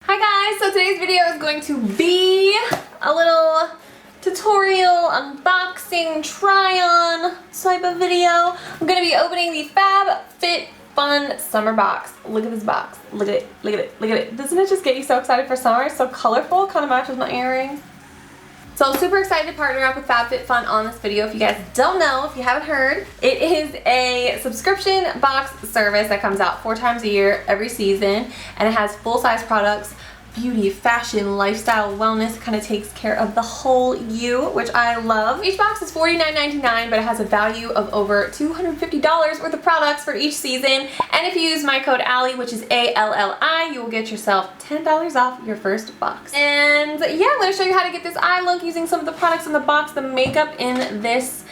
Hi guys, so today's video is going to be a little tutorial, unboxing, try-on type of video. I'm going to be opening the FabFitFun summer box. Look at this box. Look at it, look at it, look at it. Doesn't it just get you so excited for summer? It's so colorful, kind of matches my earring. So I'm super excited to partner up with FabFitFun on this video. If you guys don't know, if you haven't heard, it is a subscription box service that comes out 4 times a year, every season, and it has full-size products, beauty, fashion, lifestyle, wellness. It kind of takes care of the whole you, which I love. Each box is $49.99, but it has a value of over $250 worth of products for each season. And if you use my code ALLI, which is ALLI, you will get yourself $10 off your first box. And yeah, I'm going to show you how to get this eye look using some of the products in the box. The makeup in this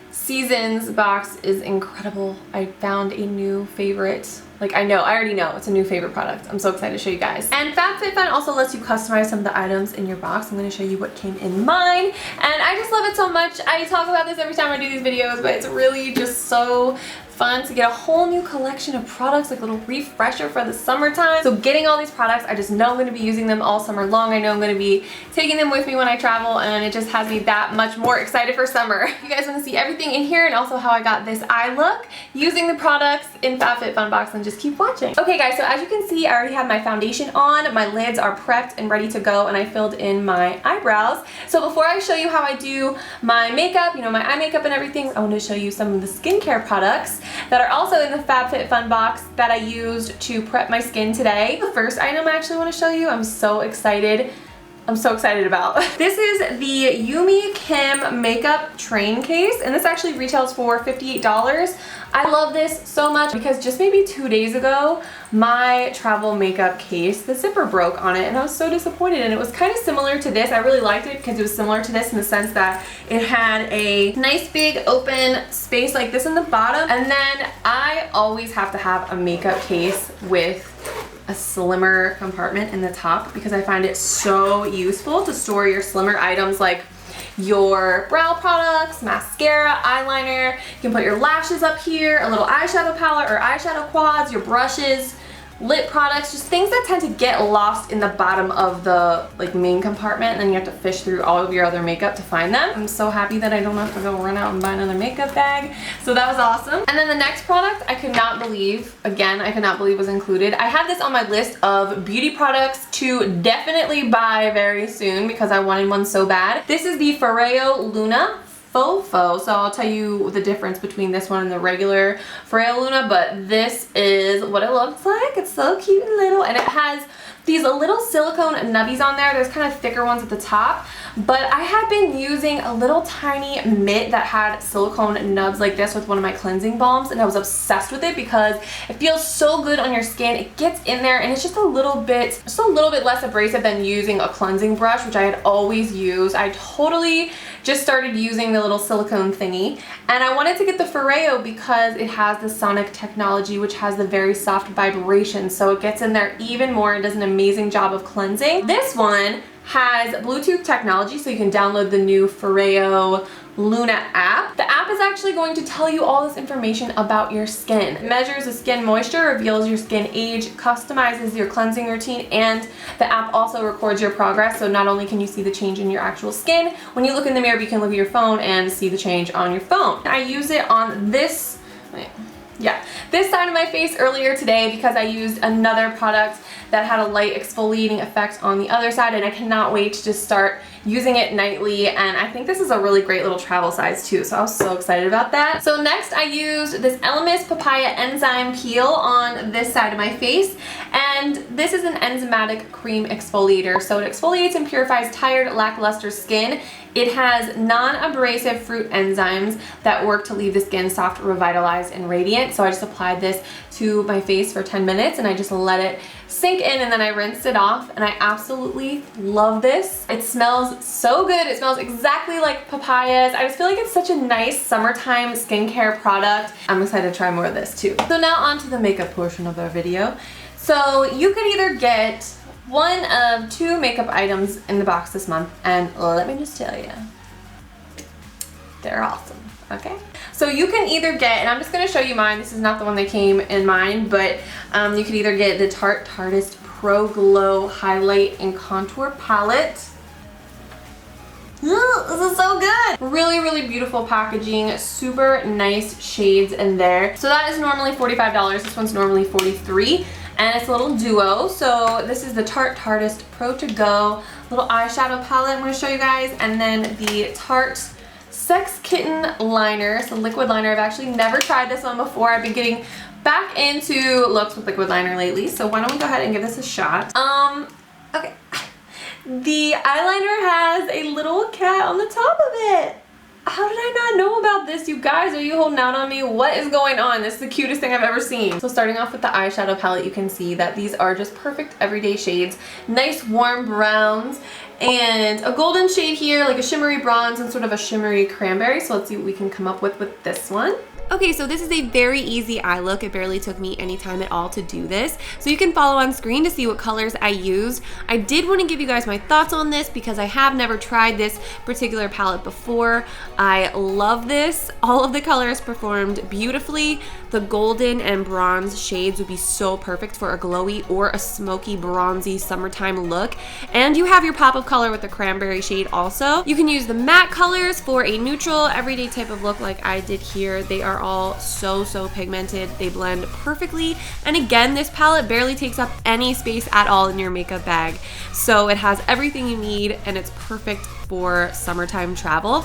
season's box is incredible. I found a new favorite. Like, I already know it's a new favorite product. I'm so excited to show you guys. And FabFitFun also lets you customize some of the items in your box. I'm going to show you what came in mine. And I just love it so much. I talk about this every time I do these videos, but it's really just so fun to get a whole new collection of products, like a little refresher for the summertime. So getting all these products, I just know I'm going to be using them all summer long. I know I'm going to be taking them with me when I travel, and it just has me that much more excited for summer. You guys want to see everything in here and also how I got this eye look using the products in FabFitFun box, and just keep watching. Okay guys, so as you can see, I already have my foundation on. My lids are prepped and ready to go, and I filled in my eyebrows. So before I show you how I do my makeup, you know, my eye makeup and everything, I want to show you some of the skincare products that are also in the FabFitFun box that I used to prep my skin today. The first item I actually want to show you, I'm so excited about. This is the Yumi Kim makeup train case, and this actually retails for $58. I love this so much because just maybe 2 days ago, my travel makeup case, the zipper broke on it, and I was so disappointed. And it was kind of similar to this. I really liked it because it was similar to this in the sense that it had a nice big open space like this in the bottom, and then I always have to have a makeup case with a slimmer compartment in the top because I find it so useful to store your slimmer items like your brow products, mascara, eyeliner. You can put your lashes up here, a little eyeshadow palette or eyeshadow quads, your brushes, lip products, just things that tend to get lost in the bottom of the main compartment, and then you have to fish through all of your other makeup to find them. I'm so happy that I don't have to go run out and buy another makeup bag. So that was awesome. And then the next product I could not believe was included. I had this on my list of beauty products to definitely buy very soon because I wanted one so bad. This is the Foreo Luna Fofo. So I'll tell you the difference between this one and the regular Foreo Luna, but this is what it looks like. It's so cute and little, and it has these little silicone nubbies on there. There's kind of thicker ones at the top, but I had been using a little tiny mitt that had silicone nubs like this with one of my cleansing balms, and I was obsessed with it because it feels so good on your skin. It gets in there, and it's just a little bit less abrasive than using a cleansing brush, which I had always used. I totally just started using the little silicone thingy, and I wanted to get the Foreo because it has the sonic technology, which has the very soft vibration, so it gets in there even more and does an amazing job of cleansing. This one has Bluetooth technology, so you can download the new Foreo Luna app. The app is actually going to tell you all this information about your skin. It measures the skin moisture, reveals your skin age, customizes your cleansing routine, and the app also records your progress. So not only can you see the change in your actual skin, when you look in the mirror, you can look at your phone and see the change on your phone. I use it on this side of my face earlier today because I used another product that had a light exfoliating effect on the other side, and I cannot wait to just start using it nightly. And I think this is a really great little travel size too, so I was so excited about that. So next I used this Elemis Papaya Enzyme Peel on this side of my face, and this is an enzymatic cream exfoliator, so it exfoliates and purifies tired, lackluster skin. It has non-abrasive fruit enzymes that work to leave the skin soft, revitalized, and radiant. So I just applied this to my face for 10 minutes and I just let it sink in, and then I rinsed it off, and I absolutely love this. It smells so good. It smells exactly like papayas. I just feel like it's such a nice summertime skincare product. I'm excited to try more of this too. So now on to the makeup portion of our video. So you could either get one of 2 makeup items in the box this month, and let me just tell you, they're awesome, okay? So you can either get, and I'm just going to show you mine, this is not the one that came in mine, but you could either get the Tarte Tartist Pro Glow Highlight and Contour Palette. This is so good. Really, really beautiful packaging. Super nice shades in there. So that is normally $45. This one's normally $43. And it's a little duo. So this is the Tarte Tartist Pro To Go little eyeshadow palette I'm going to show you guys. And then the Tarte Sex Kitten liner. It's a liquid liner. I've actually never tried this one before. I've been getting back into looks with liquid liner lately. So why don't we go ahead and give this a shot. Okay. The eyeliner has a little cat on the top of it. How did I not know about this, you guys? Are you holding out on me? What is going on? This is the cutest thing I've ever seen. So starting off with the eyeshadow palette, you can see that these are just perfect everyday shades. Nice warm browns and a golden shade here, like a shimmery bronze and sort of a shimmery cranberry. So let's see what we can come up with this one. Okay, so this is a very easy eye look. It barely took me any time at all to do this. So you can follow on screen to see what colors I used. I did want to give you guys my thoughts on this because I have never tried this particular palette before. I love this. All of the colors performed beautifully. The golden and bronze shades would be so perfect for a glowy or a smoky, bronzy summertime look. And you have your pop of color with the cranberry shade also. You can use the matte colors for a neutral, everyday type of look like I did here. They are all so pigmented. They blend perfectly. And again, this palette barely takes up any space at all in your makeup bag. So it has everything you need and it's perfect for summertime travel.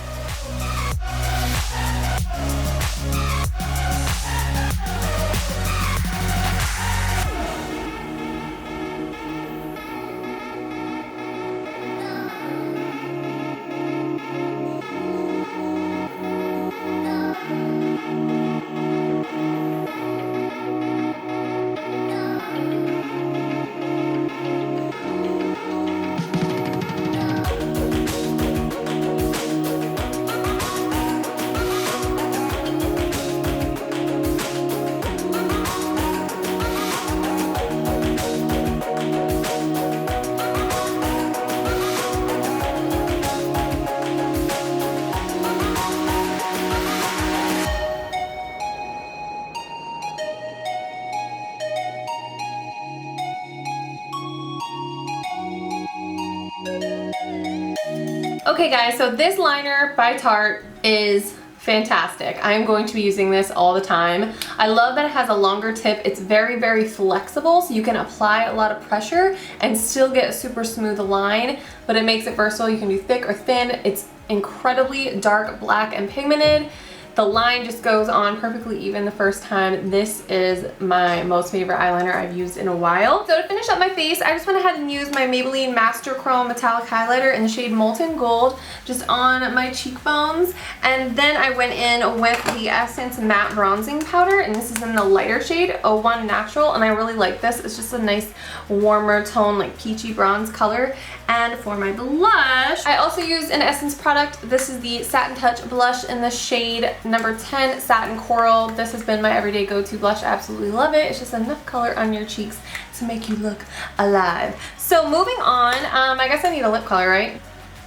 Okay guys, so this liner by Tarte is fantastic. I am going to be using this all the time. I love that it has a longer tip. It's very flexible, so you can apply a lot of pressure and still get a super smooth line, but it makes it versatile. You can do thick or thin. It's incredibly dark, black, and pigmented. The line just goes on perfectly even the first time. This is my most favorite eyeliner I've used in a while. So to finish up my face, I just went ahead and used my Maybelline Master Chrome Metallic Highlighter in the shade Molten Gold just on my cheekbones. And then I went in with the Essence Matte Bronzing Powder, and this is in the lighter shade 01 Natural, and I really like this. It's just a nice warmer tone, like peachy bronze color. And for my blush, I also used an Essence product. This is the Satin Touch blush in the shade number 10 Satin Coral. This has been my everyday go-to blush. I absolutely love it. It's just enough color on your cheeks to make you look alive. So moving on, I guess I need a lip color, right?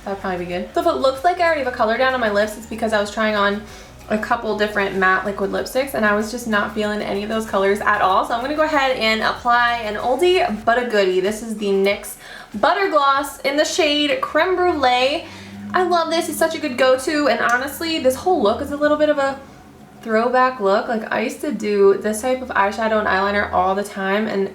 That'd probably be good. So if it looks like I already have a color down on my lips, it's because I was trying on a couple different matte liquid lipsticks and I was just not feeling any of those colors at all. So I'm gonna go ahead and apply an oldie but a goodie. This is the NYX Butter Gloss in the shade Creme Brulee. I love this. It's such a good go-to, and honestly, this whole look is a little bit of a throwback look. Like, I used to do this type of eyeshadow and eyeliner all the time, and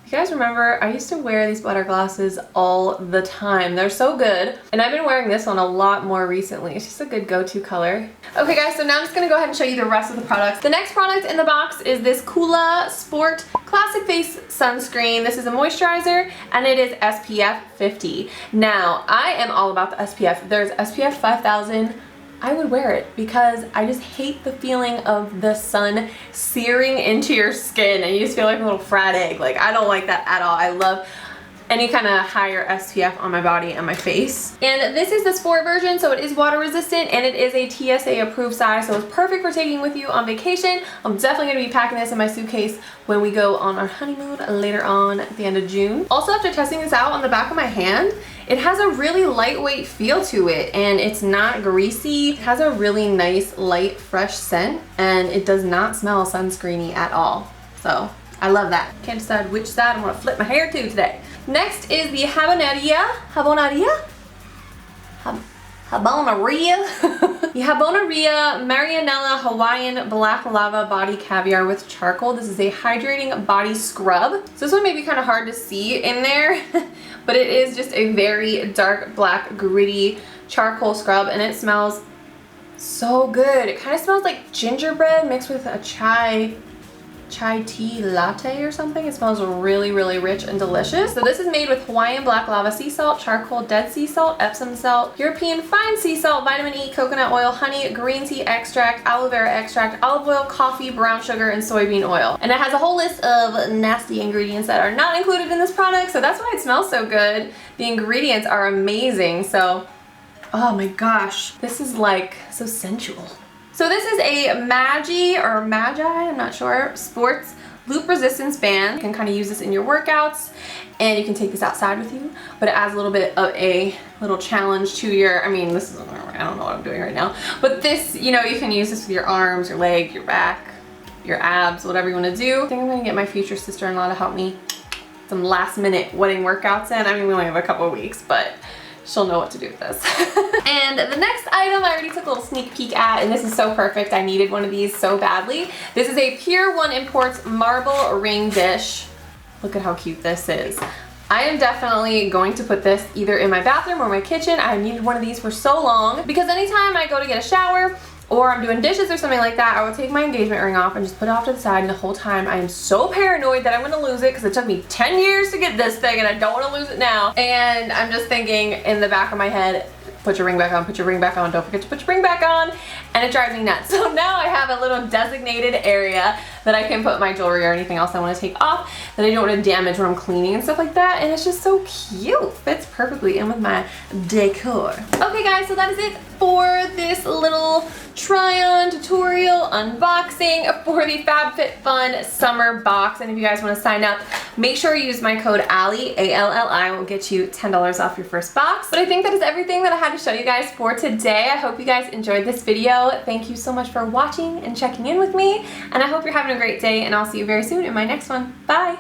if you guys remember, I used to wear these butter glosses all the time. They're so good, and I've been wearing this one a lot more recently. It's just a good go-to color. Okay guys, so now I'm just gonna go ahead and show you the rest of the products. The next product in the box is this Coola Sport Classic Face Sunscreen. This is a moisturizer, and it is SPF 50. Now, I am all about the SPF. If there's SPF 5000, I would wear it because I just hate the feeling of the sun searing into your skin and you just feel like a little fried egg. Like, I don't like that at all. I love any kind of higher SPF on my body and my face. And this is the sport version, so it is water resistant and it is a TSA approved size, so it's perfect for taking with you on vacation. I'm definitely going to be packing this in my suitcase when we go on our honeymoon later on at the end of June. Also, after testing this out on the back of my hand, it has a really lightweight feel to it and it's not greasy. It has a really nice, light, fresh scent, and it does not smell sunscreeny at all. So I love that. Can't decide which side I want to flip my hair to today. Next is the Habonaria? The Habonaria Marianella Hawaiian Black Lava Body Caviar with Charcoal. This is a hydrating body scrub. So this one may be kind of hard to see in there, but it is just a very dark black gritty charcoal scrub, and it smells so good. It kind of smells like gingerbread mixed with a chai tea latte or something. It smells really, really rich and delicious. So this is made with Hawaiian black lava sea salt, charcoal, dead sea salt, Epsom salt, European fine sea salt, vitamin E, coconut oil, honey, green tea extract, aloe vera extract, olive oil, coffee, brown sugar, and soybean oil. And it has a whole list of nasty ingredients that are not included in this product, so that's why it smells so good. The ingredients are amazing, so oh my gosh, this is like so sensual. So this is a Magi, I'm not sure, sports loop resistance band. You can kind of use this in your workouts, and you can take this outside with you, but it adds a little bit of a little challenge to your, I mean, this is, I don't know what I'm doing right now, but this, you know, you can use this with your arms, your leg, your back, your abs, whatever you want to do. I think I'm going to get my future sister-in-law to help me some last minute wedding workouts in. I mean, we only have a couple of weeks, but she'll know what to do with this. And the next item I already took a little sneak peek at, and this is so perfect. I needed one of these so badly. This is a Pier 1 Imports marble ring dish. Look at how cute this is. I am definitely going to put this either in my bathroom or my kitchen. I needed one of these for so long because anytime I go to get a shower or I'm doing dishes or something like that, I will take my engagement ring off and just put it off to the side, and the whole time I am so paranoid that I'm gonna lose it because it took me 10 years to get this thing and I don't want to lose it now. And I'm just thinking in the back of my head, put your ring back on, put your ring back on, don't forget to put your ring back on, and it drives me nuts. So now I have a little designated area that I can put my jewelry or anything else I want to take off that I don't want to damage when I'm cleaning and stuff like that, and it's just so cute. Fits perfectly in with my decor. Okay guys, so that is it for this little try-on tutorial unboxing for the FabFitFun summer box. And if you guys want to sign up, make sure you use my code ALLI, A-L-L-I, will get you $10 off your first box. But I think that is everything that I had to show you guys for today. I hope you guys enjoyed this video. Thank you so much for watching and checking in with me, and I hope you're having a great day, and I'll see you very soon in my next one. Bye!